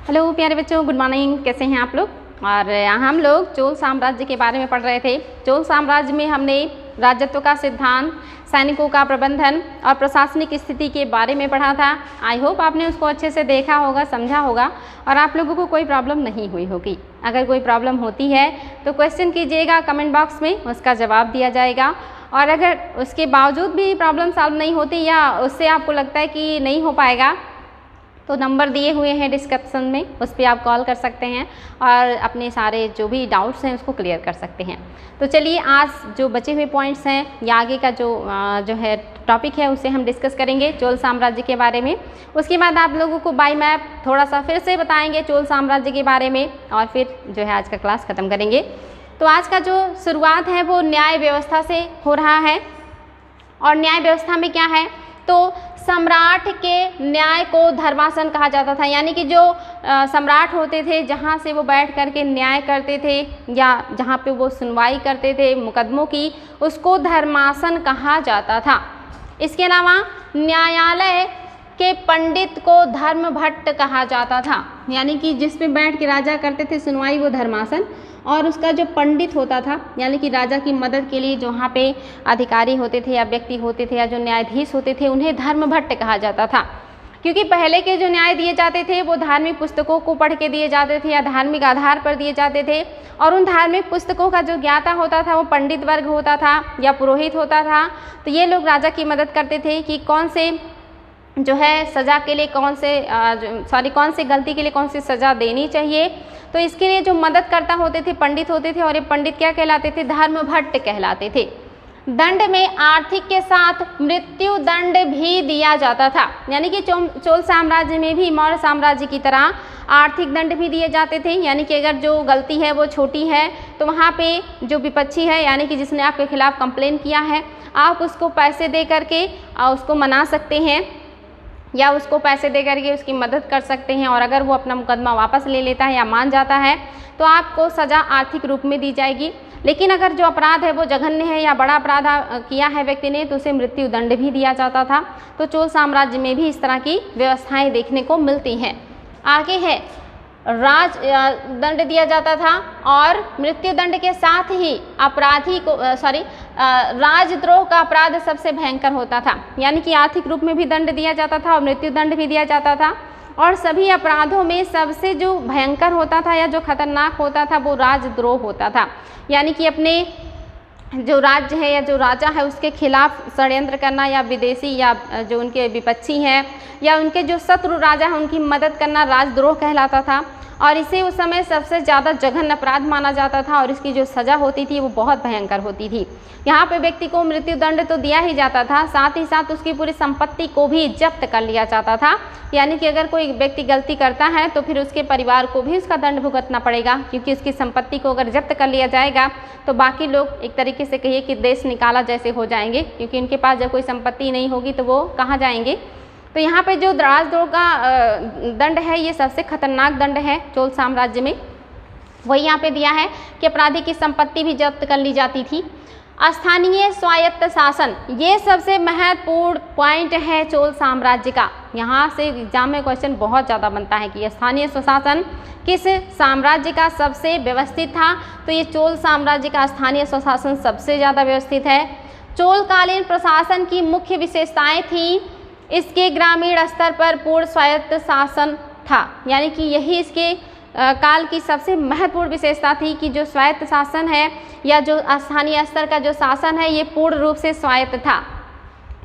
Hello प्यारे बच्चों, good morning. कैसे हैं आप लोग? और हम लोग चोल साम्राज्य के बारे में पढ़ रहे थे। चोल साम्राज्य में हमने राजत्व का सिद्धांत, सैनिकों का प्रबंधन और प्रशासनिक स्थिति के बारे में पढ़ा था। आई होप आपने उसको अच्छे से देखा होगा, समझा होगा और आप लोगों को कोई प्रॉब्लम नहीं हुई होगी। अगर कोई प्रॉब्लम होती है तो क्वेश्चन कीजिएगा कमेंट बॉक्स में, उसका जवाब दिया जाएगा। और अगर उसके बावजूद भी प्रॉब्लम सॉल्व नहीं होती या उससे आपको लगता है कि नहीं हो पाएगा तो नंबर दिए हुए हैं डिस्क्रिप्शन में, उस पर आप कॉल कर सकते हैं और अपने सारे जो भी डाउट्स हैं उसको क्लियर कर सकते हैं। तो चलिए आज जो बचे हुए पॉइंट्स हैं या आगे का जो है टॉपिक है उसे हम डिस्कस करेंगे चोल साम्राज्य के बारे में। उसके बाद आप लोगों को बाय मैप थोड़ा सा फिर से बताएंगे चोल साम्राज्य के बारे में और फिर जो है आज का क्लास ख़त्म करेंगे। तो आज का जो शुरुआत है वो न्याय व्यवस्था से हो रहा है। और न्याय व्यवस्था में क्या है तो सम्राट के न्याय को धर्मासन कहा जाता था, यानी कि जो सम्राट होते थे जहाँ से वो बैठ कर के न्याय करते थे या जहाँ पे वो सुनवाई करते थे मुकदमों की, उसको धर्मासन कहा जाता था। इसके अलावा न्यायालय के पंडित को धर्म भट्ट कहा जाता था, यानी कि जिस पे बैठ के राजा करते थे सुनवाई वो धर्मासन, और उसका जो पंडित होता था यानी कि राजा की मदद के लिए जो वहाँ पे अधिकारी होते थे या व्यक्ति होते थे या जो न्यायाधीश होते थे उन्हें धर्म भट्ट कहा जाता था। क्योंकि पहले के जो न्याय दिए जाते थे वो धार्मिक पुस्तकों को पढ़ के दिए जाते थे या धार्मिक आधार पर दिए जाते थे, और उन धार्मिक पुस्तकों का जो ज्ञाता होता था वो पंडित वर्ग होता था या पुरोहित होता था। तो ये लोग राजा की मदद करते थे कि कौन से जो है सज़ा के लिए कौन से गलती के लिए कौन सी सज़ा देनी चाहिए। तो इसके लिए जो मदद करता होते थे पंडित होते थे, और ये पंडित क्या कहलाते थे? धर्म भट्ट कहलाते थे। दंड में आर्थिक के साथ मृत्यु दंड भी दिया जाता था, यानी कि चोल साम्राज्य में भी मौर्य साम्राज्य की तरह आर्थिक दंड भी दिए जाते थे। यानी कि अगर जो गलती है वो छोटी है तो वहाँ पे जो विपक्षी है यानी कि जिसने आपके खिलाफ कंप्लेन किया है आप उसको पैसे दे करके उसको मना सकते हैं या उसको पैसे दे करके उसकी मदद कर सकते हैं। और अगर वो अपना मुकदमा वापस ले लेता है या मान जाता है तो आपको सज़ा आर्थिक रूप में दी जाएगी। लेकिन अगर जो अपराध है वो जघन्य है या बड़ा अपराध किया है व्यक्ति ने तो उसे मृत्यु दंड भी दिया जाता था। तो चोल साम्राज्य में भी इस तरह की व्यवस्थाएं देखने को मिलती हैं। आगे है राज दंड दिया जाता था, और मृत्यु दंड के साथ ही अपराधी को राजद्रोह का अपराध सबसे भयंकर होता था, यानी कि आर्थिक रूप में भी दंड दिया जाता था और मृत्यु दंड भी दिया जाता था। और सभी अपराधों में सबसे जो भयंकर होता था या जो खतरनाक होता था वो राजद्रोह होता था, यानी कि अपने जो राज्य है या जो राजा है उसके खिलाफ षड्यंत्र करना या विदेशी या जो उनके विपक्षी हैं या उनके जो शत्रु राजा हैं उनकी मदद करना राजद्रोह कहलाता था। और इसे उस समय सबसे ज़्यादा जघन्य अपराध माना जाता था और इसकी जो सज़ा होती थी वो बहुत भयंकर होती थी। यहाँ पे व्यक्ति को मृत्यु दंड तो दिया ही जाता था, साथ ही साथ उसकी पूरी संपत्ति को भी जब्त कर लिया जाता था। यानी कि अगर कोई व्यक्ति गलती करता है तो फिर उसके परिवार को भी उसका दंड भुगतना पड़ेगा, क्योंकि उसकी संपत्ति को अगर जब्त कर लिया जाएगा तो बाकी लोग एक तरीके से कहिए कि देश निकाला जैसे हो जाएंगे, क्योंकि उनके पास जब कोई संपत्ति नहीं होगी तो वो कहाँ जाएंगे। तो यहाँ पे जो राजद्रोह का दंड है ये सबसे खतरनाक दंड है चोल साम्राज्य में। वही यहाँ पे दिया है कि अपराधी की संपत्ति भी जब्त कर ली जाती थी। स्थानीय स्वायत्त शासन, ये सबसे महत्वपूर्ण पॉइंट है चोल साम्राज्य का। यहाँ से एग्जाम में क्वेश्चन बहुत ज़्यादा बनता है कि स्थानीय स्वशासन किस साम्राज्य का सबसे व्यवस्थित था, तो ये चोल साम्राज्य का स्थानीय स्वशासन सबसे ज़्यादा व्यवस्थित है। चोलकालीन प्रशासन की मुख्य विशेषताएं थी, इसके ग्रामीण स्तर पर पूर्ण स्वायत्त शासन था, यानी कि यही इसके काल की सबसे महत्वपूर्ण विशेषता थी कि जो स्वायत्त शासन है या जो स्थानीय स्तर का जो शासन है ये पूर्ण रूप से स्वायत्त था।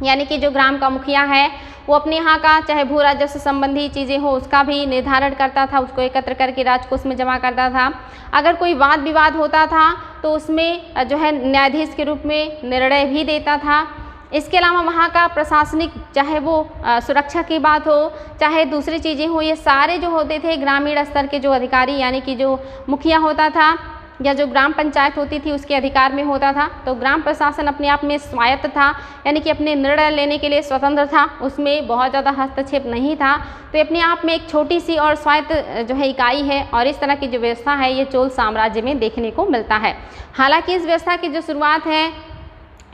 यानी कि जो ग्राम का मुखिया है वो अपने यहाँ का चाहे भू राजस्व संबंधी चीज़ें हो उसका भी निर्धारण करता था, उसको एकत्र करके राजकोष में जमा करता था। अगर कोई वाद विवाद होता था तो उसमें जो है न्यायाधीश के रूप में निर्णय भी देता था। इसके अलावा वहाँ का प्रशासनिक चाहे वो सुरक्षा की बात हो चाहे दूसरी चीज़ें हो, ये सारे जो होते थे ग्रामीण स्तर के जो अधिकारी यानी कि जो मुखिया होता था या जो ग्राम पंचायत होती थी उसके अधिकार में होता था। तो ग्राम प्रशासन अपने आप में स्वायत्त था, यानी कि अपने निर्णय लेने के लिए स्वतंत्र था, उसमें बहुत ज़्यादा हस्तक्षेप नहीं था। तो अपने आप में एक छोटी सी और स्वायत्त जो है इकाई है, और इस तरह की जो व्यवस्था है ये चोल साम्राज्य में देखने को मिलता है। हालांकि इस व्यवस्था की जो शुरुआत है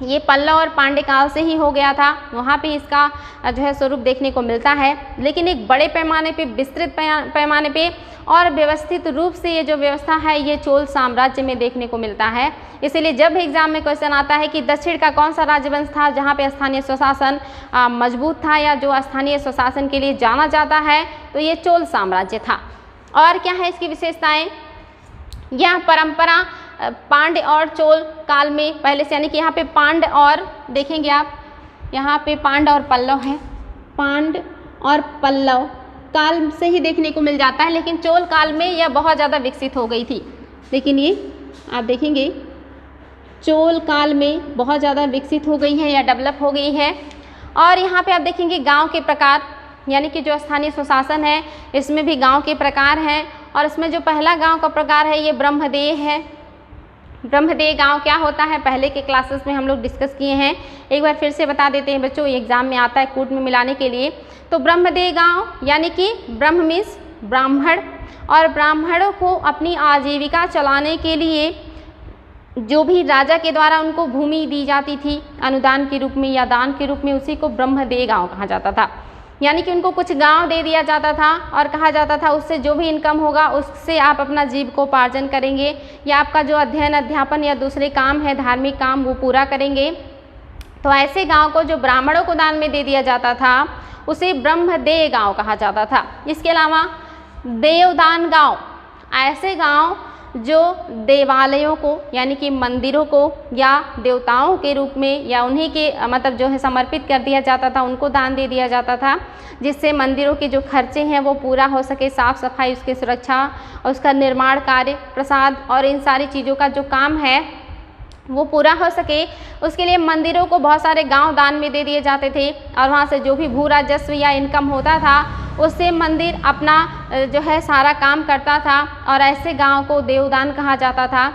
ये पल्लव और पांड्य काल से ही हो गया था, वहाँ पे इसका जो है स्वरूप देखने को मिलता है। लेकिन एक बड़े पैमाने पे, विस्तृत पैमाने पे और व्यवस्थित रूप से ये जो व्यवस्था है ये चोल साम्राज्य में देखने को मिलता है। इसीलिए जब भी एग्जाम में क्वेश्चन आता है कि दक्षिण का कौन सा राजवंश था जहाँ पे स्थानीय स्वशासन मजबूत था या जो स्थानीय स्वशासन के लिए जाना जाता है, तो ये चोल साम्राज्य था। और क्या है इसकी विशेषताएं? यह परंपरा पांड्य और चोल काल में पहले से, यानी कि यहाँ पे पांड्य और देखेंगे आप, यहाँ पे पांड्य और पल्लव है, पांड्य और पल्लव काल से ही देखने को मिल जाता है। लेकिन चोल काल में यह बहुत ज़्यादा विकसित हो गई थी। लेकिन ये आप देखेंगे चोल काल में बहुत ज़्यादा विकसित हो गई है या डेवलप हो गई है। और यहाँ पे आप देखेंगे गांव के प्रकार, यानी कि जो स्थानीय स्वशासन है इसमें भी गांव के प्रकार हैं। और इसमें जो पहला गांव का प्रकार है ये ब्रह्मदेह है। ब्रह्मदेह गांव क्या होता है पहले के क्लासेस में हम लोग डिस्कस किए हैं, एक बार फिर से बता देते हैं बच्चों, एग्जाम में आता है कूट में मिलाने के लिए। तो ब्रह्मदेह गांव यानी कि ब्रह्म मीन्स ब्राह्मण, और ब्राह्मणों को अपनी आजीविका चलाने के लिए जो भी राजा के द्वारा उनको भूमि दी जाती थी अनुदान के रूप में या दान के रूप में, उसी को ब्रह्मदेह गांव कहा जाता था। यानी कि उनको कुछ गांव दे दिया जाता था और कहा जाता था उससे जो भी इनकम होगा उससे आप अपना जीविकोपार्जन करेंगे या आपका जो अध्ययन अध्यापन या दूसरे काम है धार्मिक काम वो पूरा करेंगे। तो ऐसे गांव को जो ब्राह्मणों को दान में दे दिया जाता था उसे ब्रह्मदेह गांव कहा जाता था। इसके अलावा देवदान गांव, ऐसे गांव जो देवालयों को यानी कि मंदिरों को या देवताओं के रूप में या उन्हीं के मतलब जो है समर्पित कर दिया जाता था, उनको दान दे दिया जाता था, जिससे मंदिरों के जो खर्चे हैं वो पूरा हो सके, साफ़ सफाई, उसकी सुरक्षा और उसका निर्माण कार्य, प्रसाद और इन सारी चीज़ों का जो काम है वो पूरा हो सके। उसके लिए मंदिरों को बहुत सारे गांव दान में दे दिए जाते थे और वहाँ से जो भी भू राजस्व या इनकम होता था उससे मंदिर अपना जो है सारा काम करता था और ऐसे गांव को देवदान कहा जाता था।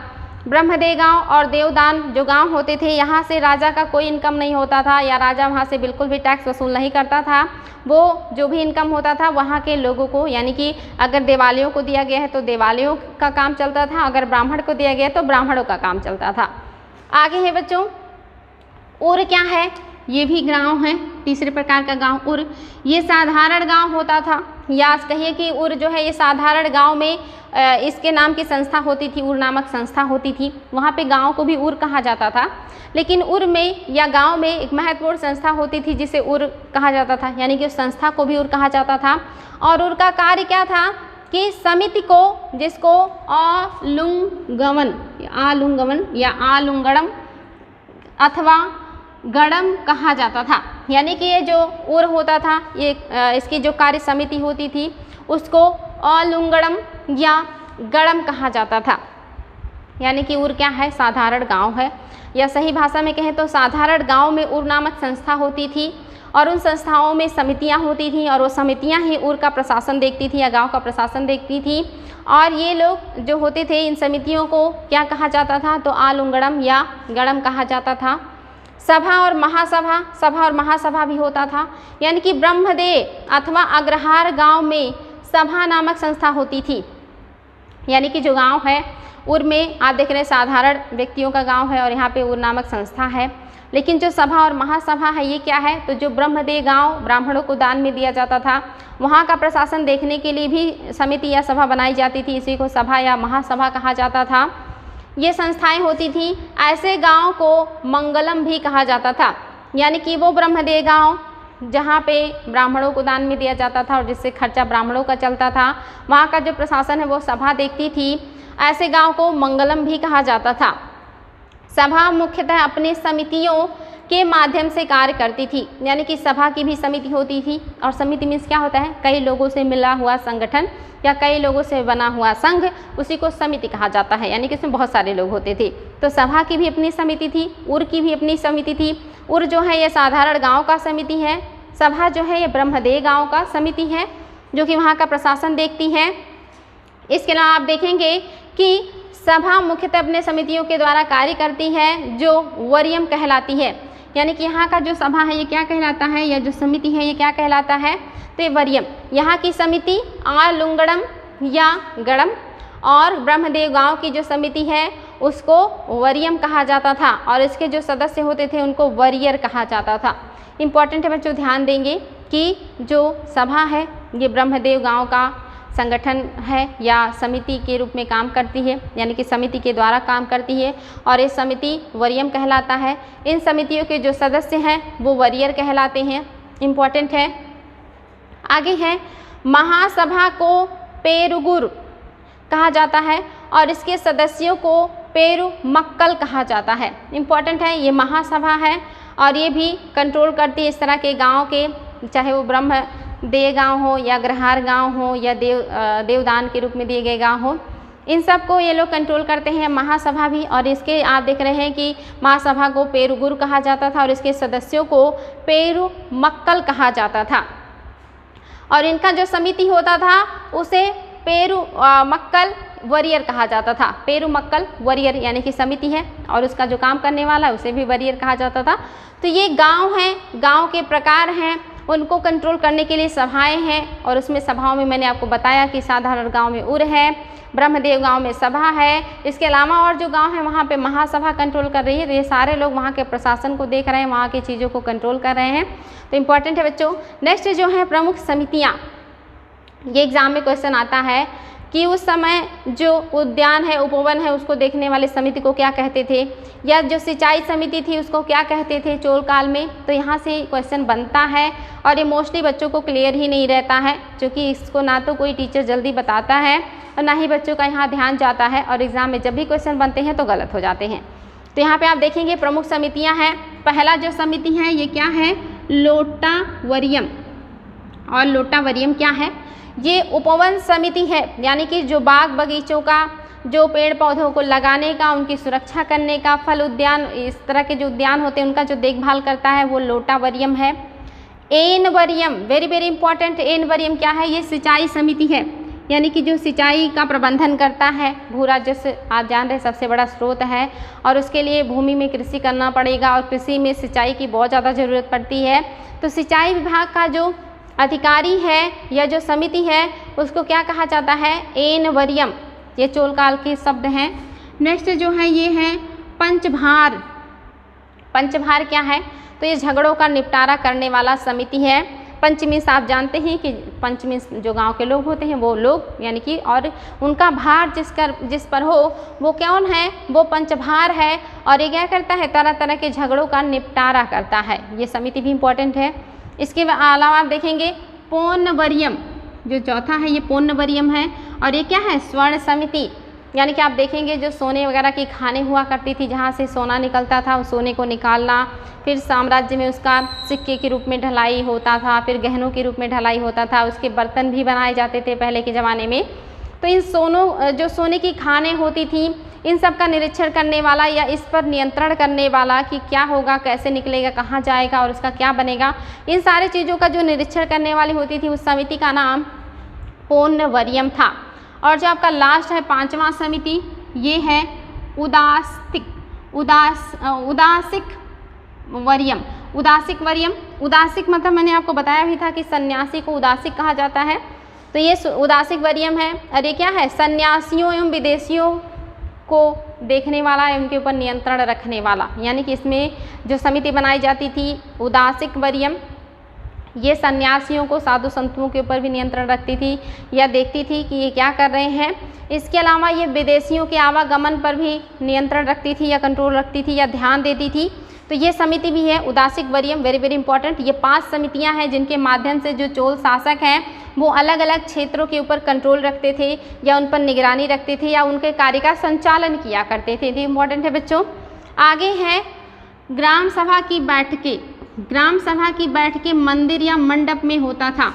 ब्रह्मदेह गांव और देवदान जो गांव होते थे यहाँ से राजा का कोई इनकम नहीं होता था या राजा वहाँ से बिल्कुल भी टैक्स वसूल नहीं करता था। वो जो भी इनकम होता था वहाँ के लोगों को, यानी कि अगर देवालयों को दिया गया है तो देवालयों का काम चलता था, अगर ब्राह्मण को दिया गया तो ब्राह्मणों का काम चलता था। आगे है बच्चों उर क्या है, ये भी गांव है, तीसरे प्रकार का गांव उर। ये साधारण गांव होता था, या कहिए कि उर जो है ये साधारण गांव में इसके नाम की संस्था होती थी, उर नामक संस्था होती थी। वहाँ पे गांव को भी उर कहा जाता था। लेकिन उर में या गांव में एक महत्वपूर्ण संस्था होती थी जिसे उर कहा जाता था, यानी कि उस संस्था को भी उर कहा जाता था। और उर का कार्य क्या था कि समिति को, जिसको आलुंगवन या आलुंगड़म अथवा गणम कहा जाता था, यानी कि ये जो उर होता था ये इसकी जो कार्य समिति होती थी उसको आलुंगड़म या गणम कहा जाता था। यानी कि उर क्या है, साधारण गांव है, या सही भाषा में कहें तो साधारण गांव में उर नामक संस्था होती थी और उन संस्थाओं में समितियां होती थी और वो समितियां ही उर का प्रशासन देखती थी या गांव का प्रशासन देखती थी। और ये लोग जो होते थे इन समितियों को क्या कहा जाता था, तो आलुंगड़म या गणम कहा जाता था। सभा और महासभा, सभा और महासभा भी होता था, यानी कि ब्रह्मदेह अथवा अग्रहार गांव में सभा नामक संस्था होती थी। यानी कि जो गांव है उर में आप देख रहे हैं साधारण व्यक्तियों का गांव है और यहाँ पे उर नामक संस्था है। लेकिन जो सभा और महासभा है ये क्या है, तो जो ब्रह्मदेह गांव ब्राह्मणों को दान में दिया जाता था वहाँ का प्रशासन देखने के लिए भी समिति या सभा बनाई जाती थी, इसी को सभा या महासभा कहा जाता था। ये संस्थाएं होती थी। ऐसे गांव को मंगलम भी कहा जाता था, यानी कि वो ब्रह्मदेह गांव जहाँ पे ब्राह्मणों को दान में दिया जाता था और जिससे खर्चा ब्राह्मणों का चलता था, वहाँ का जो प्रशासन है वो सभा देखती थी। ऐसे गांव को मंगलम भी कहा जाता था। सभा मुख्यतः अपने समितियों के माध्यम से कार्य करती थी, यानी कि सभा की भी समिति होती थी। और समिति मीन्स क्या होता है, कई लोगों से मिला हुआ संगठन या कई लोगों से बना हुआ संघ, उसी को समिति कहा जाता है, यानी कि इसमें बहुत सारे लोग होते थे। तो सभा की भी अपनी समिति थी, उर की भी अपनी समिति थी। उर जो है ये साधारण गांव का समिति है, सभा जो है ये ब्रह्मदेह गांव का समिति है जो कि वहाँ का प्रशासन देखती है। इसके अलावा आप देखेंगे कि सभा मुख्यतः अपने समितियों के द्वारा कार्य करती है जो वरीयम कहलाती है, यानी कि यहाँ का जो सभा है ये क्या कहलाता है, या जो समिति है ये क्या कहलाता है, तो ये वरीयम। यहाँ की समिति आलुंगड़म या गणम और ब्रह्मदेह गांव की जो समिति है उसको वरियम कहा जाता था और इसके जो सदस्य होते थे उनको वरियर कहा जाता था। इम्पॉर्टेंट है बच्चों, ध्यान देंगे कि जो सभा है ये ब्रह्मदेव गांव का संगठन है या समिति के रूप में काम करती है, यानी कि समिति के द्वारा काम करती है और ये समिति वरियम कहलाता है। इन समितियों के जो सदस्य हैं वो वरियर कहलाते हैं। इम्पॉर्टेंट है। आगे है महासभा को पेरुगुर कहा जाता है और इसके सदस्यों को पेरुमक्कल कहा जाता है। इम्पॉर्टेंट है, ये महासभा है और ये भी कंट्रोल करती है इस तरह के गांव के, चाहे वो ब्रह्मदेव गांव हो या ग्रहार गांव हो या देवदान के रूप में दिए गए गांव हो, इन सब को ये लोग कंट्रोल करते हैं, महासभा भी। और इसके आप देख रहे हैं कि महासभा को पेरुगुर कहा जाता था और इसके सदस्यों को पेरुमक्कल कहा जाता था और इनका जो समिति होता था उसे पेरुमक्कल वरियर कहा जाता था। पेरुमक्कल वरियर यानी कि समिति है और उसका जो काम करने वाला है उसे भी वरियर कहा जाता था। तो ये गांव हैं, गांव के प्रकार हैं, उनको कंट्रोल करने के लिए सभाएं हैं और उसमें सभाओं में मैंने आपको बताया कि साधारण गांव में उर है, ब्रह्मदेव गांव में सभा है, इसके अलावा और जो गांव है वहाँ पे महासभा कंट्रोल कर रही है। ये सारे लोग वहाँ के प्रशासन को देख रहे हैं, वहाँ की चीज़ों को कंट्रोल कर रहे हैं। तो इम्पॉर्टेंट है बच्चों। नेक्स्ट जो है प्रमुख समितियाँ, ये एग्ज़ाम में क्वेश्चन आता है कि उस समय जो उद्यान है, उपवन है, उसको देखने वाले समिति को क्या कहते थे, या जो सिंचाई समिति थी उसको क्या कहते थे चोल काल में। तो यहाँ से क्वेश्चन बनता है और ये मोस्टली बच्चों को क्लियर ही नहीं रहता है, क्योंकि इसको ना तो कोई टीचर जल्दी बताता है और ना ही बच्चों का यहाँ ध्यान जाता है और एग्ज़ाम में जब भी क्वेश्चन बनते हैं तो गलत हो जाते हैं। तो यहाँ पे आप देखेंगे प्रमुख समितियाँ हैं। पहला जो समिति है ये क्या है, लोटावरियम। और लोटावरियम क्या है, ये उपवन समिति है, यानी कि जो बाग बगीचों का, जो पेड़ पौधों को लगाने का, उनकी सुरक्षा करने का, फल उद्यान, इस तरह के जो उद्यान होते हैं उनका जो देखभाल करता है वो लोटावरियम है। एनवरियम, वेरी वेरी इंपॉर्टेंट। एनवरियम क्या है, ये सिंचाई समिति है, यानी कि जो सिंचाई का प्रबंधन करता है। भू राजस्व आप जान रहे सबसे बड़ा स्रोत है और उसके लिए भूमि में कृषि करना पड़ेगा और कृषि में सिंचाई की बहुत ज़्यादा ज़रूरत पड़ती है। तो सिंचाई विभाग का जो अधिकारी है या जो समिति है उसको क्या कहा जाता है, एनवरियम। ये चोल काल के शब्द हैं। नेक्स्ट जो है ये है पंचभार। पंचभार क्या है, तो ये झगड़ों का निपटारा करने वाला समिति है। पंचमीस आप जानते हैं कि पंचमीस जो गांव के लोग होते हैं वो लोग, यानी कि और उनका भार जिस पर हो वो कौन है, वो पंचभार है और ये क्या करता है, तरह तरह के झगड़ों का निपटारा करता है। ये समिति भी इम्पोर्टेंट है। इसके अलावा आप देखेंगे पोन्नवरियम, जो चौथा है ये पोन्नवरियम है और ये क्या है, स्वर्ण समिति। यानी कि आप देखेंगे जो सोने वगैरह की खानें हुआ करती थी, जहाँ से सोना निकलता था, उस सोने को निकालना, फिर साम्राज्य में उसका सिक्के के रूप में ढलाई होता था, फिर गहनों के रूप में ढलाई होता था, उसके बर्तन भी बनाए जाते थे पहले के ज़माने में। तो इन जो सोने की खानें होती थी, इन सब का निरीक्षण करने वाला या इस पर नियंत्रण करने वाला कि क्या होगा, कैसे निकलेगा, कहाँ जाएगा और इसका क्या बनेगा, इन सारी चीज़ों का जो निरीक्षण करने वाली होती थी उस समिति का नाम पोन्नवरियम था। और जो आपका लास्ट है पांचवा समिति, ये है उदासिक वरियम। उदासिक वरियम, उदासिक मतलब मैंने आपको बताया भी था कि सन्यासी को उदासिक कहा जाता है। तो ये उदासिक वरियम है और ये क्या है, सन्यासियों एवं विदेशियों को देखने वाला है, उनके ऊपर नियंत्रण रखने वाला। यानी कि इसमें जो समिति बनाई जाती थी उदासिक वरियम, ये सन्यासियों को, साधु संतों के ऊपर भी नियंत्रण रखती थी या देखती थी कि ये क्या कर रहे हैं। इसके अलावा ये विदेशियों के आवागमन पर भी नियंत्रण रखती थी या कंट्रोल रखती थी या ध्यान देती थी। तो ये समिति भी है उदासिक वरियम, वेरी वेरी इंपॉर्टेंट। ये 5 समितियां हैं जिनके माध्यम से जो चोल शासक हैं वो अलग अलग क्षेत्रों के ऊपर कंट्रोल रखते थे या उन पर निगरानी रखते थे या उनके कार्य का संचालन किया करते थे। ये इंपॉर्टेंट है बच्चों। आगे है ग्राम सभा की बैठकें। ग्राम सभा की बैठकें मंदिर या मंडप में होता था।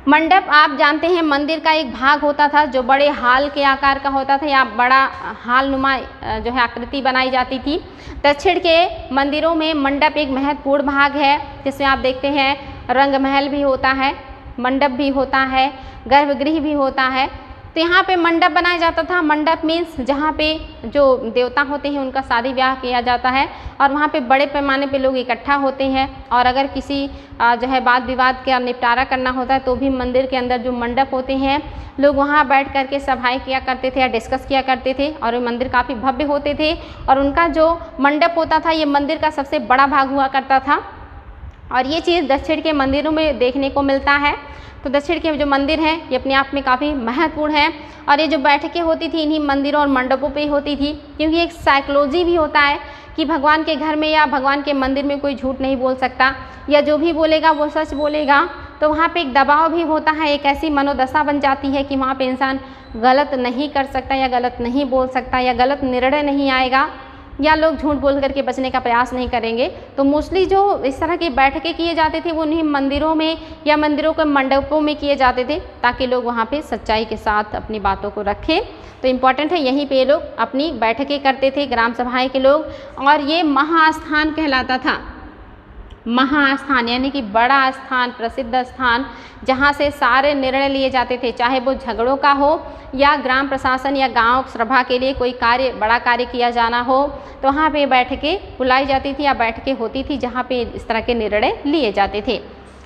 मंडप आप जानते हैं मंदिर का एक भाग होता था जो बड़े हाल के आकार का होता था या बड़ा हाल नुमा जो है आकृति बनाई जाती थी। दक्षिण के मंदिरों में मंडप एक महत्वपूर्ण भाग है, जिसमें आप देखते हैं रंग महल भी होता है, मंडप भी होता है, गर्भगृह भी होता है। तो यहाँ पे मंडप बनाया जाता था। मंडप मीन्स जहाँ पे जो देवता होते हैं उनका शादी ब्याह किया जाता है और वहाँ पे बड़े पैमाने पे लोग इकट्ठा होते हैं। और अगर किसी जो है वाद विवाद का निपटारा करना होता है तो भी मंदिर के अंदर जो मंडप होते हैं लोग वहाँ बैठ करके सभाएं किया करते थे या डिस्कस किया करते थे। और वो मंदिर काफ़ी भव्य होते थे और उनका जो मंडप होता था ये मंदिर का सबसे बड़ा भाग हुआ करता था। और ये चीज़ दक्षिण के मंदिरों में देखने को मिलता है। तो दक्षिण के जो मंदिर हैं ये अपने आप में काफ़ी महत्वपूर्ण हैं। और ये जो बैठकें होती थी इन्हीं मंदिरों और मंडपों पे होती थी, क्योंकि एक साइकोलॉजी भी होता है कि भगवान के घर में या भगवान के मंदिर में कोई झूठ नहीं बोल सकता या जो भी बोलेगा वो सच बोलेगा। तो वहाँ पे एक दबाव भी होता है, एक ऐसी मनोदशा बन जाती है कि वहाँ पे इंसान गलत नहीं कर सकता या गलत नहीं बोल सकता या गलत निर्णय नहीं आएगा या लोग झूठ बोल करके बचने का प्रयास नहीं करेंगे। तो मोस्टली जो इस तरह की बैठकें किए जाते थे वो उन्हीं मंदिरों में या मंदिरों के मंडपों में किए जाते थे ताकि लोग वहाँ पे सच्चाई के साथ अपनी बातों को रखें। तो इम्पॉर्टेंट है, यहीं पे लोग अपनी बैठकें करते थे, ग्राम सभाएं के लोग। और ये महास्थान कहलाता था। महास्थान यानी कि बड़ा स्थान, प्रसिद्ध स्थान, जहाँ से सारे निर्णय लिए जाते थे, चाहे वो झगड़ों का हो या ग्राम प्रशासन या गांव सभा के लिए कोई कार्य, बड़ा कार्य किया जाना हो तो वहाँ पे बैठकें बुलाई जाती थी या बैठकें होती थी जहाँ पे इस तरह के निर्णय लिए जाते थे।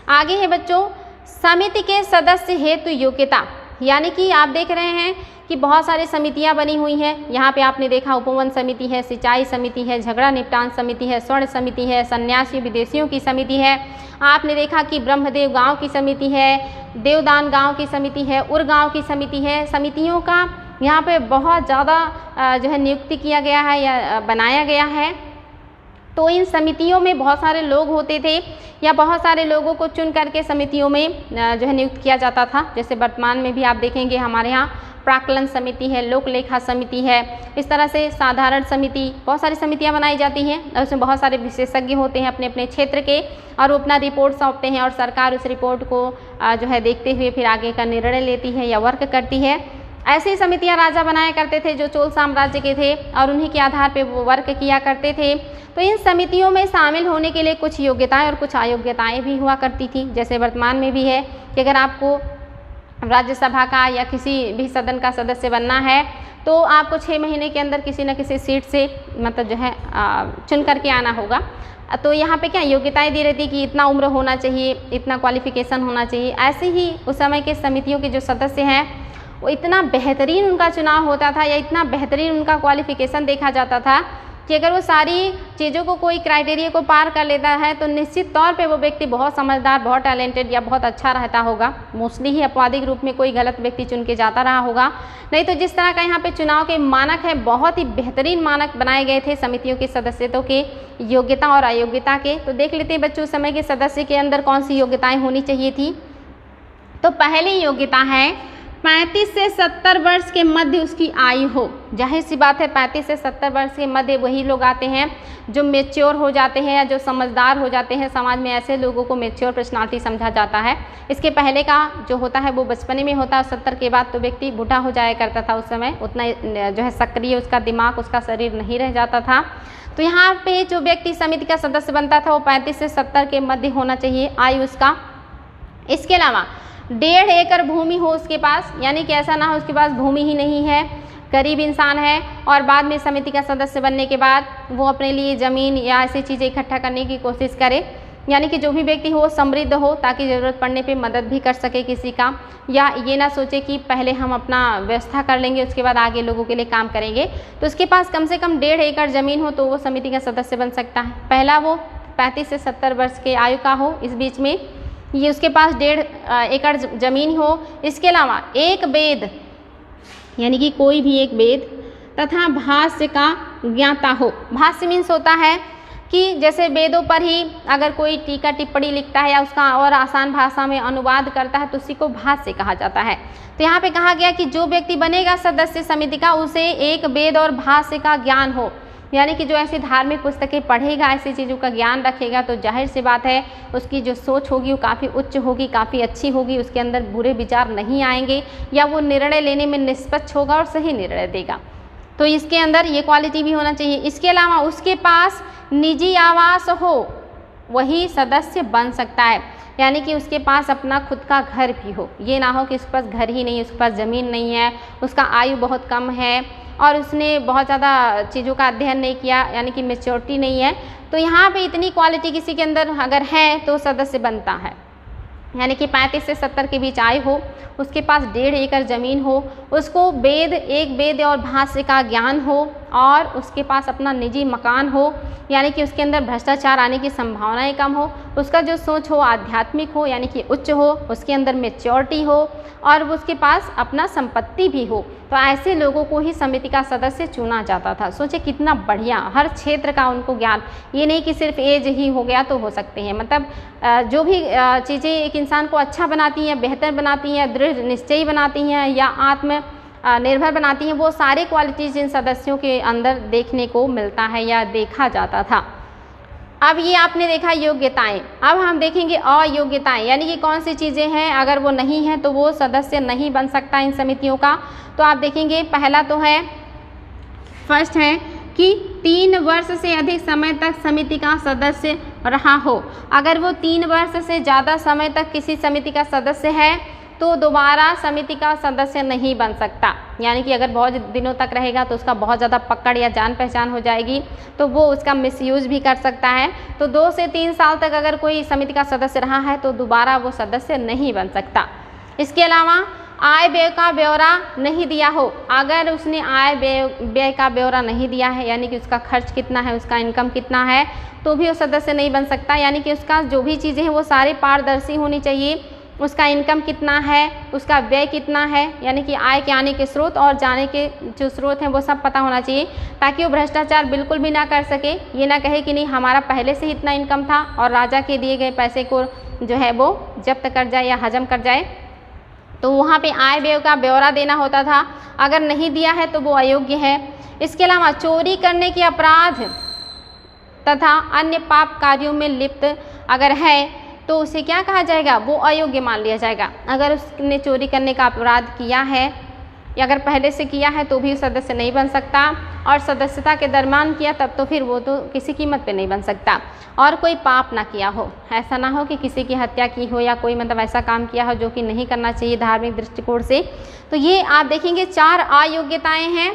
आगे है बच्चों समिति के सदस्य हेतु योग्यता, यानी कि आप देख रहे हैं कि बहुत सारी समितियां बनी हुई हैं। यहाँ पे आपने देखा उपवन समिति है, सिंचाई समिति है, झगड़ा निपटान समिति है, स्वर्ण समिति है, सन्यासी विदेशियों की समिति है। आपने देखा कि ब्रह्मदेव गांव की समिति है, देवदान गांव की समिति है, उर गांव की समिति है। समितियों का यहाँ पे बहुत ज़्यादा जो है नियुक्ति किया गया है या बनाया गया है। तो इन समितियों में बहुत सारे लोग होते थे या बहुत सारे लोगों को चुन करके समितियों में जो है नियुक्त किया जाता था। जैसे वर्तमान में भी आप देखेंगे हमारे यहाँ प्राक्कलन समिति है, लोक लेखा समिति है, इस तरह से साधारण समिति, बहुत सारी समितियां बनाई जाती हैं और उसमें बहुत सारे विशेषज्ञ होते हैं अपने अपने क्षेत्र के और वो अपना रिपोर्ट सौंपते हैं और सरकार उस रिपोर्ट को जो है देखते हुए फिर आगे का निर्णय लेती है या वर्क करती है। ऐसी समितियां राजा बनाया करते थे जो चोल साम्राज्य के थे और उन्हीं के आधार पर वो वर्क किया करते थे। तो इन समितियों में शामिल होने के लिए कुछ योग्यताएं और कुछ अयोग्यताएं भी हुआ करती थी। जैसे वर्तमान में भी है कि अगर आपको राज्यसभा का या किसी भी सदन का सदस्य बनना है तो आपको 6 महीने के अंदर किसी न किसी सीट से मतलब जो है चुन करके आना होगा। तो यहाँ पे क्या योग्यताएं दी रहती कि इतना उम्र होना चाहिए, इतना क्वालिफिकेशन होना चाहिए। ऐसे ही उस समय के समितियों के जो सदस्य हैं वो इतना बेहतरीन उनका चुनाव होता था या इतना बेहतरीन उनका क्वालिफिकेशन देखा जाता था कि अगर वो सारी चीज़ों को कोई क्राइटेरिया को पार कर लेता है तो निश्चित तौर पे वो व्यक्ति बहुत समझदार, बहुत टैलेंटेड या बहुत अच्छा रहता होगा। मोस्टली ही अपवादिक रूप में कोई गलत व्यक्ति चुन के जाता रहा होगा। नहीं तो जिस तरह का यहाँ पे चुनाव के मानक है, बहुत ही बेहतरीन मानक बनाए गए थे समितियों के सदस्यत्व के योग्यता और अयोग्यता के। तो देख लेते हैं बच्चों उस समय के सदस्य के अंदर कौन सी योग्यताएँ होनी चाहिए थी। तो पहली योग्यता है 35 से 70 वर्ष के मध्य उसकी आयु हो। जाहिर सी बात है 35 से 70 वर्ष के मध्य वही लोग आते हैं जो मेच्योर हो जाते हैं या जो समझदार हो जाते हैं। समाज में ऐसे लोगों को मेच्योर पर्सनालिटी समझा जाता है। इसके पहले का जो होता है वो बचपने में होता है, 70 के बाद तो व्यक्ति बूढ़ा हो जाया करता था। उस समय उतना जो है सक्रिय उसका दिमाग, उसका शरीर नहीं रह जाता था। तो यहाँ पे जो व्यक्ति समिति का सदस्य बनता था वो 35 से 70 के मध्य होना चाहिए आयु उसका। इसके अलावा 1.5 एकड़ भूमि हो उसके पास, यानी कि ऐसा ना हो उसके पास भूमि ही नहीं है, गरीब इंसान है और बाद में समिति का सदस्य बनने के बाद वो अपने लिए ज़मीन या ऐसी चीज़ें इकट्ठा करने की कोशिश करे। यानी कि जो भी व्यक्ति हो समृद्ध हो ताकि ज़रूरत पड़ने पे मदद भी कर सके किसी का, या ये ना सोचे कि पहले हम अपना व्यवस्था कर लेंगे उसके बाद आगे लोगों के लिए काम करेंगे। तो उसके पास कम से कम 1.5 एकड़ ज़मीन हो तो वो समिति का सदस्य बन सकता है। पहला वो 35 से 70 वर्ष के आयु का हो, इस बीच में ये उसके पास 1.5 एकड़ ज़मीन हो। इसके अलावा एक वेद यानी कि कोई भी एक वेद तथा भाष्य का ज्ञाता हो। भाष्य मीन्स होता है कि जैसे वेदों पर ही अगर कोई टीका टिप्पणी लिखता है या उसका और आसान भाषा में अनुवाद करता है तो उसी को भाष्य कहा जाता है। तो यहाँ पे कहा गया कि जो व्यक्ति बनेगा सदस्य समिति का उसे एक वेद और भाष्य का ज्ञान हो, यानी कि जो ऐसी धार्मिक पुस्तकें पढ़ेगा, ऐसी चीज़ों का ज्ञान रखेगा तो जाहिर सी बात है उसकी जो सोच होगी वो काफ़ी उच्च होगी, काफ़ी अच्छी होगी, उसके अंदर बुरे विचार नहीं आएंगे या वो निर्णय लेने में निष्पक्ष होगा और सही निर्णय देगा। तो इसके अंदर ये क्वालिटी भी होना चाहिए। इसके अलावा उसके पास निजी आवास हो, वही सदस्य बन सकता है। यानी कि उसके पास अपना खुद का घर भी हो। ये ना हो कि उसके पास घर ही नहीं है, उसके पास ज़मीन नहीं है, उसका आयु बहुत कम है और उसने बहुत ज़्यादा चीज़ों का अध्ययन नहीं किया, यानी कि मैच्योरिटी नहीं है। तो यहाँ पे इतनी क्वालिटी किसी के अंदर अगर है तो सदस्य बनता है। यानी कि 35 से 70 के बीच आयु हो, उसके पास 1.5 एकड़ ज़मीन हो, उसको एक वेद और भाष्य का ज्ञान हो और उसके पास अपना निजी मकान हो, यानी कि उसके अंदर भ्रष्टाचार आने की संभावनाएं कम हो, उसका जो सोच हो आध्यात्मिक हो यानी कि उच्च हो, उसके अंदर मैच्योरिटी हो और उसके पास अपना संपत्ति भी हो। तो ऐसे लोगों को ही समिति का सदस्य चुना जाता था। सोचे कितना बढ़िया, हर क्षेत्र का उनको ज्ञान, ये नहीं कि सिर्फ एज ही हो गया तो हो सकते हैं। मतलब जो भी चीज़ें एक इंसान को अच्छा बनाती हैं, बेहतर बनाती हैं, दृढ़ निश्चयी बनाती हैं या आत्म निर्भर बनाती हैं, वो सारे क्वालिटीज़ इन सदस्यों के अंदर देखने को मिलता है या देखा जाता था। अब ये आपने देखा योग्यताएं, अब हम देखेंगे अयोग्यताएं, यानी कि कौन सी चीज़ें हैं अगर वो नहीं हैं तो वो सदस्य नहीं बन सकता इन समितियों का। तो आप देखेंगे पहला तो है, फर्स्ट है कि 3 वर्ष से अधिक समय तक समिति का सदस्य रहा हो। अगर वो 3 वर्ष से ज़्यादा समय तक किसी समिति का सदस्य है तो दोबारा समिति का सदस्य नहीं बन सकता। यानी कि अगर बहुत दिनों तक रहेगा तो उसका बहुत ज़्यादा पकड़ या जान पहचान हो जाएगी, तो वो उसका मिसयूज़ भी कर सकता है। तो 2 से 3 साल तक अगर कोई समिति का सदस्य रहा है तो दोबारा वो सदस्य नहीं बन सकता। इसके अलावा आय व्यय का ब्यौरा नहीं दिया हो। अगर उसने आय व्यय का ब्यौरा नहीं दिया है, यानी कि उसका खर्च कितना है, उसका इनकम कितना है, तो भी वो सदस्य नहीं बन सकता। यानी कि उसका जो भी चीज़ें हैं वो सारे पारदर्शी होनी चाहिए। उसका इनकम कितना है, उसका व्यय कितना है, यानी कि आय के आने के स्रोत और जाने के जो स्रोत हैं वो सब पता होना चाहिए, ताकि वो भ्रष्टाचार बिल्कुल भी ना कर सके। ये ना कहे कि नहीं हमारा पहले से ही इतना इनकम था और राजा के दिए गए पैसे को जो है वो जब्त कर जाए या हजम कर जाए। तो वहाँ पे आय व्यय का ब्यौरा देना होता था। अगर नहीं दिया है तो वो अयोग्य है। इसके अलावा चोरी करने के अपराध तथा अन्य पाप कार्यों में लिप्त अगर है तो उसे क्या कहा जाएगा, वो अयोग्य मान लिया जाएगा। अगर उसने चोरी करने का अपराध किया है या अगर पहले से किया है तो भी सदस्य नहीं बन सकता, और सदस्यता के दरमियान किया तब तो फिर वो तो किसी कीमत पे नहीं बन सकता। और कोई पाप ना किया हो, ऐसा ना हो कि किसी की हत्या की हो या कोई मतलब ऐसा काम किया हो जो कि नहीं करना चाहिए धार्मिक दृष्टिकोण से। तो ये आप देखेंगे 4 अयोग्यताएँ हैं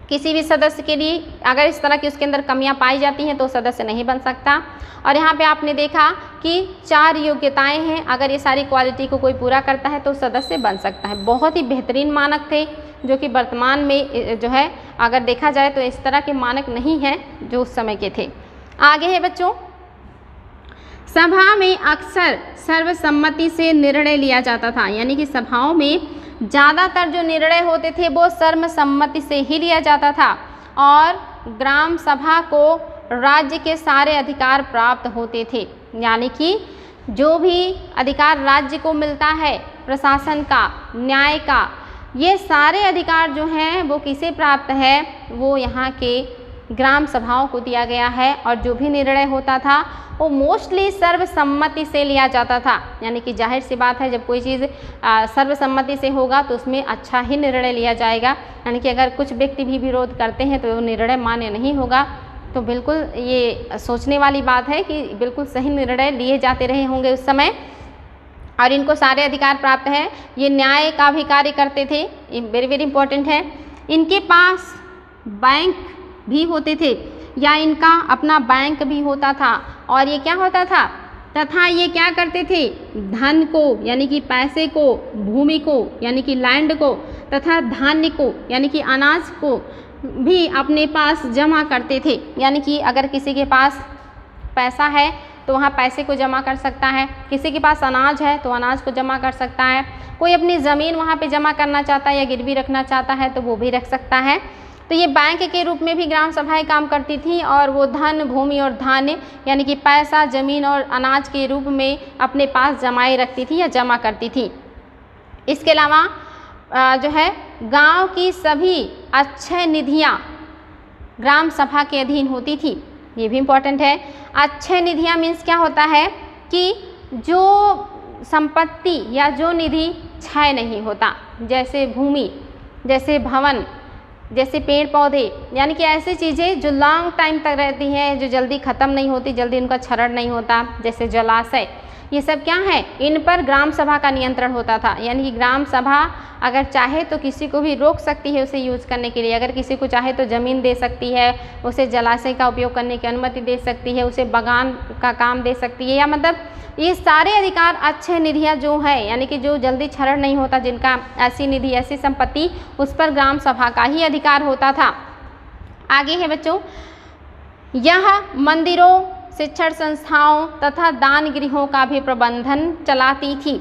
किसी भी सदस्य के लिए। अगर इस तरह की उसके अंदर कमियां पाई जाती हैं तो सदस्य नहीं बन सकता। और यहाँ पे आपने देखा कि 4 योग्यताएं हैं, अगर ये सारी क्वालिटी को कोई पूरा करता है तो सदस्य बन सकता है। बहुत ही बेहतरीन मानक थे जो कि वर्तमान में जो है अगर देखा जाए तो इस तरह के मानक नहीं हैं जो उस समय के थे। आगे है बच्चों, सभा में अक्सर सर्वसम्मति से निर्णय लिया जाता था। यानी कि सभाओं में ज़्यादातर जो निर्णय होते थे वो सर्वसम्मति से ही लिया जाता था और ग्राम सभा को राज्य के सारे अधिकार प्राप्त होते थे। यानी कि जो भी अधिकार राज्य को मिलता है, प्रशासन का, न्याय का, ये सारे अधिकार जो हैं वो किसे प्राप्त है, वो यहाँ के ग्राम सभाओं को दिया गया है। और जो भी निर्णय होता था वो मोस्टली सर्वसम्मति से लिया जाता था। यानी कि जाहिर सी बात है जब कोई चीज़ सर्वसम्मति से होगा तो उसमें अच्छा ही निर्णय लिया जाएगा। यानी कि अगर कुछ व्यक्ति भी विरोध करते हैं तो वो निर्णय मान्य नहीं होगा। तो बिल्कुल ये सोचने वाली बात है कि बिल्कुल सही निर्णय लिए जाते रहे होंगे उस समय। और इनको सारे अधिकार प्राप्त हैं। ये न्याय का भी कार्य करते थे, ये वेरी वेरी इंपॉर्टेंट है। इनके पास बैंक भी होते थे या इनका अपना बैंक भी होता था। और ये क्या होता था, तथा ये क्या करते थे, धन को यानी कि पैसे को, भूमि को यानी कि लैंड को, तथा धान्य को यानी कि अनाज को भी अपने पास जमा करते थे। यानी कि अगर किसी के पास पैसा है तो वहाँ पैसे को जमा कर सकता है, किसी के पास अनाज है तो अनाज को जमा कर सकता है, कोई अपनी ज़मीन वहाँ पे जमा करना चाहता है या गिरवी रखना चाहता है तो वो भी रख सकता है। तो ये बैंक के रूप में भी ग्राम सभाएं काम करती थी और वो धन, भूमि और धान्य यानी कि पैसा, ज़मीन और अनाज के रूप में अपने पास जमाए रखती थी या जमा करती थी। इसके अलावा जो है गांव की सभी अक्षय निधियां ग्राम सभा के अधीन होती थी। ये भी इम्पोर्टेंट है। अक्षय निधियां मीन्स क्या होता है कि जो संपत्ति या जो निधि क्षय नहीं होता, जैसे भूमि, जैसे भवन, जैसे पेड़ पौधे, यानी कि ऐसी चीज़ें जो लॉन्ग टाइम तक रहती हैं, जो जल्दी ख़त्म नहीं होती, जल्दी उनका क्षरण नहीं होता, जैसे जलाशय, ये सब क्या है, इन पर ग्राम सभा का नियंत्रण होता था। यानी कि ग्राम सभा अगर चाहे तो किसी को भी रोक सकती है उसे यूज़ करने के लिए, अगर किसी को चाहे तो ज़मीन दे सकती है, उसे जलाशय का उपयोग करने की अनुमति दे सकती है, उसे बागान का काम दे सकती है, या मतलब ये सारे अधिकार अच्छे निधियाँ जो है, यानी कि जो जल्दी क्षरण नहीं होता, जिनका ऐसी निधि ऐसी संपत्ति, उस पर ग्राम सभा का ही अधिकार होता था। आगे है बच्चों, यह मंदिरों, शिक्षण संस्थाओं तथा दान गृहों का भी प्रबंधन चलाती थी।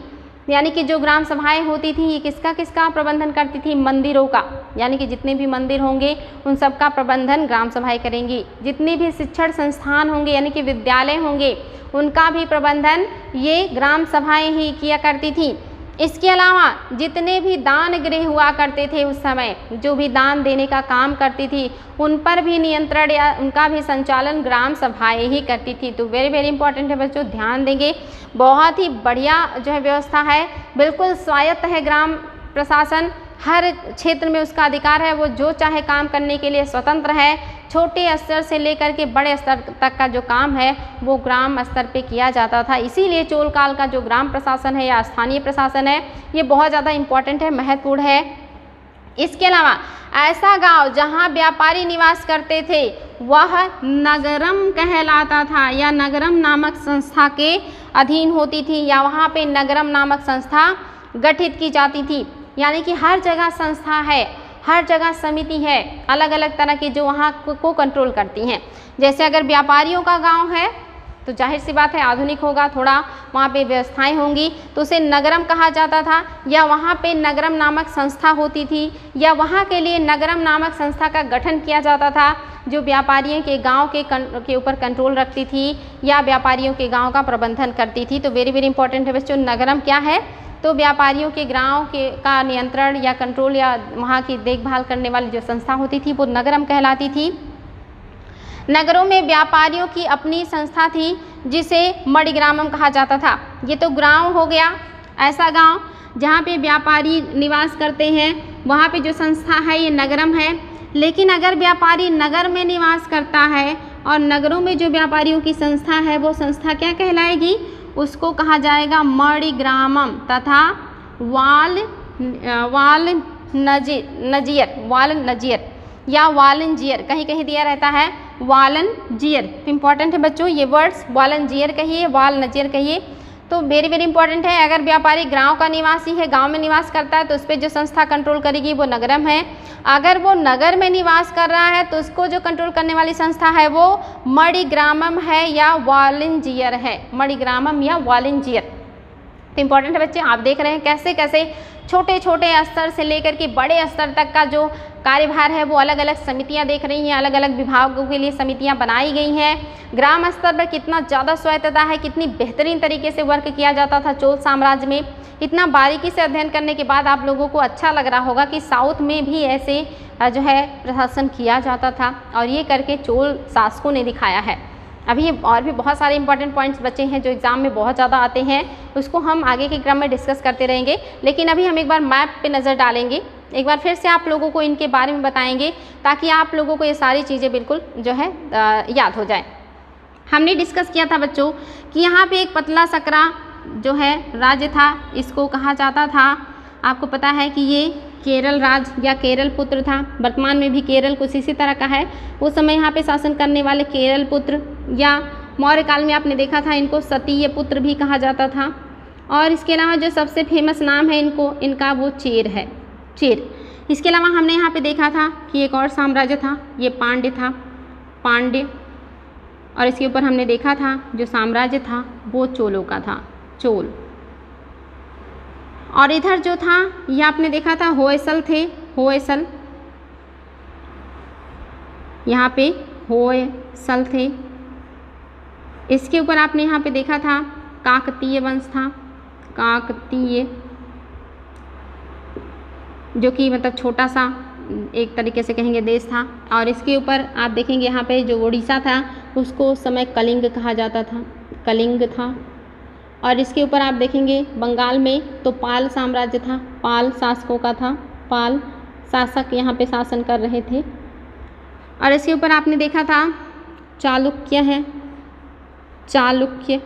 यानी कि जो ग्राम सभाएं होती थी ये किसका किसका प्रबंधन करती थी, मंदिरों का, यानी कि जितने भी मंदिर होंगे उन सब का प्रबंधन ग्राम सभाएं करेंगी। जितने भी शिक्षण संस्थान होंगे यानी कि विद्यालय होंगे उनका भी प्रबंधन ये ग्राम सभाएं ही किया करती थी। इसके अलावा जितने भी दान गृह हुआ करते थे उस समय, जो भी दान देने का काम करती थी, उन पर भी नियंत्रण या उनका भी संचालन ग्राम सभाएं ही करती थी। तो वेरी वेरी इंपॉर्टेंट है बच्चों, ध्यान देंगे। बहुत ही बढ़िया जो है व्यवस्था है, बिल्कुल स्वायत्त है ग्राम प्रशासन, हर क्षेत्र में उसका अधिकार है, वो जो चाहे काम करने के लिए स्वतंत्र है। छोटे स्तर से लेकर के बड़े स्तर तक का जो काम है वो ग्राम स्तर पे किया जाता था। इसीलिए चोल काल का जो ग्राम प्रशासन है या स्थानीय प्रशासन है ये बहुत ज़्यादा इम्पॉर्टेंट है, महत्वपूर्ण है। इसके अलावा ऐसा गांव जहां व्यापारी निवास करते थे वह नगरम कहलाता था या नगरम नामक संस्था के अधीन होती थी, या वहाँ पे नगरम नामक संस्था गठित की जाती थी। यानी कि हर जगह संस्था है, हर जगह समिति है, अलग अलग तरह की जो वहाँ को कंट्रोल करती हैं। जैसे अगर व्यापारियों का गांव है तो जाहिर सी बात है आधुनिक होगा, थोड़ा वहाँ पे व्यवस्थाएं होंगी, तो उसे नगरम कहा जाता था, या वहाँ पे नगरम नामक संस्था होती थी, या वहाँ के लिए नगरम नामक संस्था का गठन किया जाता था जो व्यापारियों के गांव के ऊपर कंट्रोल रखती थी या व्यापारियों के गांव का प्रबंधन करती थी। तो वेरी वेरी इंपॉर्टेंट है बच्चों, नगरम क्या है, तो व्यापारियों के गांव का नियंत्रण या कंट्रोल या वहाँ की देखभाल करने वाली जो संस्था होती थी वो नगरम कहलाती थी। नगरों में व्यापारियों की अपनी संस्था थी जिसे मणिग्रामम कहा जाता था। ये तो गांव हो गया, ऐसा गांव जहाँ पे व्यापारी निवास करते हैं, वहाँ पे जो संस्था है ये नगरम है। लेकिन अगर व्यापारी नगर में निवास करता है और नगरों में जो व्यापारियों की संस्था है वो संस्था क्या कहलाएगी, उसको कहा जाएगा मणिग्रामम तथा वालनजियर या वालंजियर, कहीं कहीं दिया रहता है वालंजियर। तो इम्पॉर्टेंट है बच्चों ये वर्ड्स, वालंजियर कहिए, वालनजियर कहिए। तो वेरी वेरी इंपॉर्टेंट है। अगर व्यापारी गांव का निवासी है, गांव में निवास करता है, तो उस पर जो संस्था कंट्रोल करेगी वो नगरम है। अगर वो नगर में निवास कर रहा है तो उसको जो कंट्रोल करने वाली संस्था है वो मणिग्रामम है या वालंजियर है, मणिग्रामम या वालंजियर। तो इम्पॉर्टेंट है बच्चे, आप देख रहे हैं कैसे कैसे छोटे छोटे स्तर से लेकर के बड़े स्तर तक का जो कार्यभार है वो अलग अलग समितियां देख रही हैं, अलग अलग विभागों के लिए समितियां बनाई गई हैं। ग्राम स्तर पर कितना ज़्यादा स्वायत्तता है, कितनी बेहतरीन तरीके से वर्क किया जाता था चोल साम्राज्य में। इतना बारीकी से अध्ययन करने के बाद आप लोगों को अच्छा लग रहा होगा कि साउथ में भी ऐसे जो है प्रशासन किया जाता था और ये करके चोल शासकों ने दिखाया है। अभी और भी बहुत सारे इंपॉर्टेंट पॉइंट्स बचे हैं जो एग्ज़ाम में बहुत ज़्यादा आते हैं, उसको हम आगे के क्रम में डिस्कस करते रहेंगे। लेकिन अभी हम एक बार मैप पे नज़र डालेंगे, एक बार फिर से आप लोगों को इनके बारे में बताएंगे ताकि आप लोगों को ये सारी चीज़ें बिल्कुल जो है याद हो जाए। हमने डिस्कस किया था बच्चों कि यहाँ पे एक पतला सकरा जो है राज्य था, इसको कहा जाता था, आपको पता है कि ये केरल राज या केरल पुत्र था। वर्तमान में भी केरल कुछ इसी तरह का है। उस समय यहाँ पे शासन करने वाले केरल पुत्र, या मौर्य काल में आपने देखा था इनको सतीय पुत्र भी कहा जाता था। और इसके अलावा जो सबसे फेमस नाम है इनका वो चेर है, चेर। इसके अलावा हमने यहाँ पे देखा था कि एक और साम्राज्य था, ये पांड्य था, पांड्य। और इसके ऊपर हमने देखा था जो साम्राज्य था वो चोलों का था, चोल। और इधर जो था ये आपने देखा था होयसल थे, होयसल, यहाँ पे होयसल थे। इसके ऊपर आपने यहाँ पे देखा था काकतीय वंश था, काकतीय, जो कि मतलब छोटा सा एक तरीके से कहेंगे देश था। और इसके ऊपर आप देखेंगे यहाँ पे जो उड़ीसा था उसको उस समय कलिंग कहा जाता था, कलिंग था। और इसके ऊपर आप देखेंगे बंगाल में तो पाल साम्राज्य था, पाल शासकों का था, पाल शासक यहाँ पे शासन कर रहे थे। और इसके ऊपर आपने देखा था चालुक्य है, चालुक्य,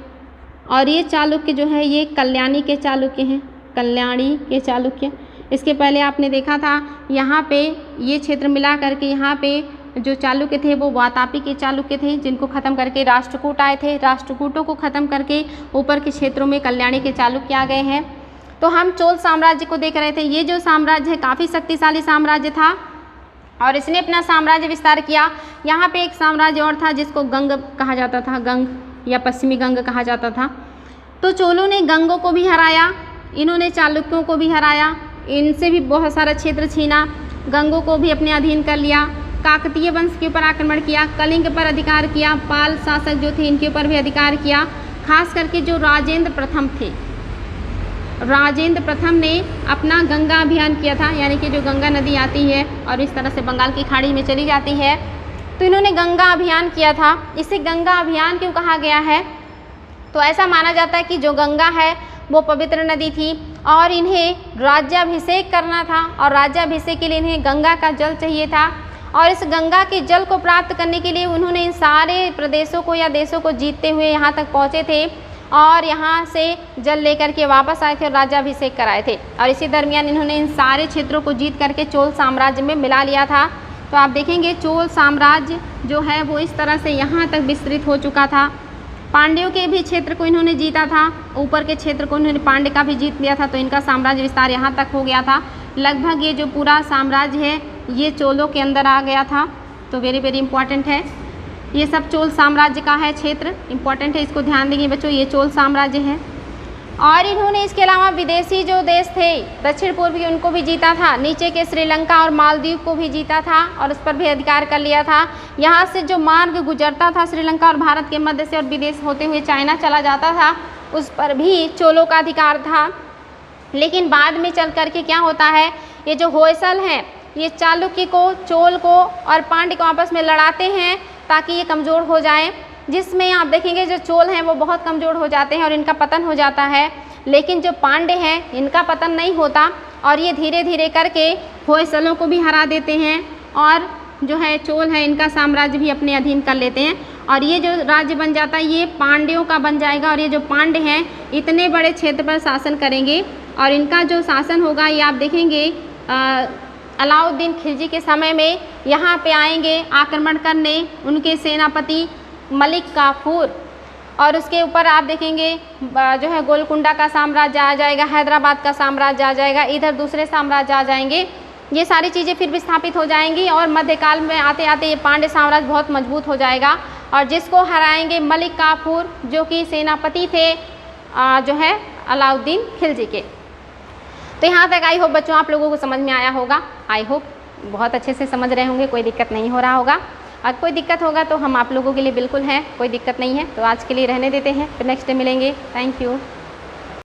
और ये चालुक्य जो है ये कल्याणी के चालुक्य हैं, कल्याणी के चालुक्य। इसके पहले आपने देखा था यहाँ पे ये क्षेत्र मिला करके यहाँ पे जो चालुक्य थे वो वातापी के चालुक्य थे, जिनको ख़त्म करके राष्ट्रकूट आए थे। राष्ट्रकूटों को ख़त्म करके ऊपर के क्षेत्रों में कल्याणी के चालुक्य आ गए हैं। तो हम चोल साम्राज्य को देख रहे थे। ये जो साम्राज्य है काफ़ी शक्तिशाली साम्राज्य था और इसने अपना साम्राज्य विस्तार किया। यहाँ पे एक साम्राज्य और था जिसको गंग कहा जाता था, गंग या पश्चिमी गंग कहा जाता था। तो चोलों ने गंगों को भी हराया, इन्होंने चालुक्यों को भी हराया, इनसे भी बहुत सारा क्षेत्र छीना, गंगों को भी अपने अधीन कर लिया, काकतीय वंश के ऊपर आक्रमण किया, कलिंग पर अधिकार किया, पाल शासक जो थे इनके ऊपर भी अधिकार किया। खास करके जो राजेंद्र प्रथम थे, राजेंद्र प्रथम ने अपना गंगा अभियान किया था, यानी कि जो गंगा नदी आती है और इस तरह से बंगाल की खाड़ी में चली जाती है, तो इन्होंने गंगा अभियान किया था। इसे गंगा अभियान क्यों कहा गया है? तो ऐसा माना जाता है कि जो गंगा है वो पवित्र नदी थी और इन्हें राज्याभिषेक करना था और राज्याभिषेक के लिए इन्हें गंगा का जल चाहिए था और इस गंगा के जल को प्राप्त करने के लिए उन्होंने इन सारे प्रदेशों को या देशों को जीतते हुए यहाँ तक पहुँचे थे और यहाँ से जल लेकर के वापस आए थे और राज्याभिषेक कराए थे। और इसी दरमियान इन्होंने इन सारे क्षेत्रों को जीत करके चोल साम्राज्य में मिला लिया था। तो आप देखेंगे चोल साम्राज्य जो है वो इस तरह से यहाँ तक विस्तृत हो चुका था। पांड्यों के भी क्षेत्र को इन्होंने जीता था, ऊपर के क्षेत्र को इन्होंने पांड्य का भी जीत लिया था, तो इनका साम्राज्य विस्तार यहाँ तक हो गया था। लगभग ये जो पूरा साम्राज्य है ये चोलों के अंदर आ गया था। तो वेरी वेरी इंपॉर्टेंट है, ये सब चोल साम्राज्य का है क्षेत्र, इंपॉर्टेंट है, इसको ध्यान देंगे बच्चों, ये चोल साम्राज्य है। और इन्होंने इसके अलावा विदेशी जो देश थे दक्षिण पूर्वी उनको भी जीता था, नीचे के श्रीलंका और मालदीव को भी जीता था और उस पर भी अधिकार कर लिया था। यहाँ से जो मार्ग गुजरता था श्रीलंका और भारत के मध्य से और विदेश होते हुए चाइना चला जाता था, उस पर भी चोलों का अधिकार था। लेकिन बाद में चल करके क्या होता है, ये जो होयसल हैं ये चालुक्य को, चोल को और पांड्य को आपस में लड़ाते हैं ताकि ये कमज़ोर हो जाएं, जिसमें आप देखेंगे जो चोल हैं वो बहुत कमज़ोर हो जाते हैं और इनका पतन हो जाता है। लेकिन जो पांड्य हैं इनका पतन नहीं होता और ये धीरे धीरे करके होयसलों को भी हरा देते हैं और जो है चोल है इनका साम्राज्य भी अपने अधीन कर लेते हैं और ये जो राज्य बन जाता है ये पांड्यों का बन जाएगा। और ये जो पांड्य हैं इतने बड़े क्षेत्र पर शासन करेंगे और इनका जो शासन होगा ये आप देखेंगे अलाउद्दीन खिलजी के समय में यहाँ पे आएंगे आक्रमण करने उनके सेनापति मलिक काफूर, और उसके ऊपर आप देखेंगे जो है गोलकुंडा का साम्राज्य आ जाएगा, हैदराबाद का साम्राज्य आ जाएगा, इधर दूसरे साम्राज्य आ जाएंगे। ये सारी चीज़ें फिर विस्थापित हो जाएंगी और मध्यकाल में आते आते ये पांड्य साम्राज्य बहुत मजबूत हो जाएगा और जिसको हराएंगे मलिक काफूर जो कि सेनापति थे जो है अलाउद्दीन खिलजी के। तो यहाँ तक आई होप बच्चों आप लोगों को समझ में आया होगा, आई होप बहुत अच्छे से समझ रहे होंगे, कोई दिक्कत नहीं हो रहा होगा। अगर कोई दिक्कत होगा तो हम आप लोगों के लिए बिल्कुल हैं, कोई दिक्कत नहीं है। तो आज के लिए रहने देते हैं, फिर नेक्स्ट डे मिलेंगे। Thank you.